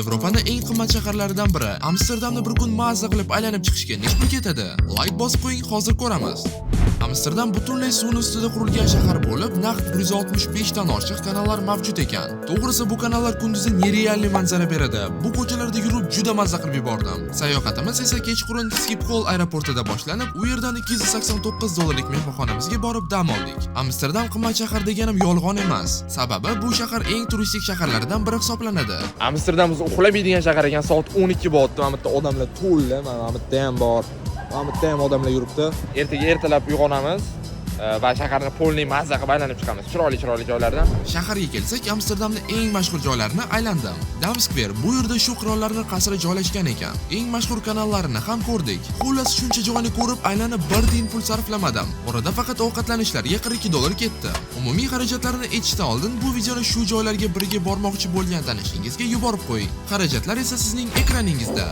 Yevropaning eng qimmat shaharlaridan biri Amsterdamni bir kun mazza qilib aylanib chiqishga nech pul ketadi? Like bosib qo'ying, hozir ko'ramiz. Amsterdam butunlay suv ustida qurilgan shahar bo'lib, naqd 165 dan oshiq kanallar mavjud ekan. To'g'risi bu kanallar kunduzi nerealli manzara beradi. Bu ko'chalarda yurib juda mazza qilib yubordim. Sayohatimiz esa kechqurun Schiphol aeroportida boshlanib, u yerdan $289 mehmonxonamizga borib dam oldik. Amsterdam qimmat shahar deganim yolg'on emas. Sababi bu shahar eng turistik shaharlardan biri hisoblanadi. Amsterdam o'zi uxlamaydigan shahar ekan. Soat 12 bo'ldi. Mana bu yerda odamlar to'la, mana bu yerda ham bor. Mana bu yerda ham odamlar yuribdi. Ertaga ertalab uyg'onamiz va shaharni polniy mazza qilib aylanib chiqamiz. Chiroyli joylardan. Shaharga kelsak, Amsterdamning eng mashhur joylarini aylandim. Damskver, bu yerda shu qirollarning qasri joylashgan ekan. Eng mashhur kanallarini ham ko'rdik. Xullas shuncha joyni ko'rib aylanib bir tiyin pul sarflamadim. Orada faqat ovqatlanishlarga $42 ketdi. Umumiy xarajatlarni aytishdan oldin bu videoni shu joylarga birga bormoqchi bo'lgan tanishingizga yuborib qo'ying. Xarajatlar esa sizning ekraningizda.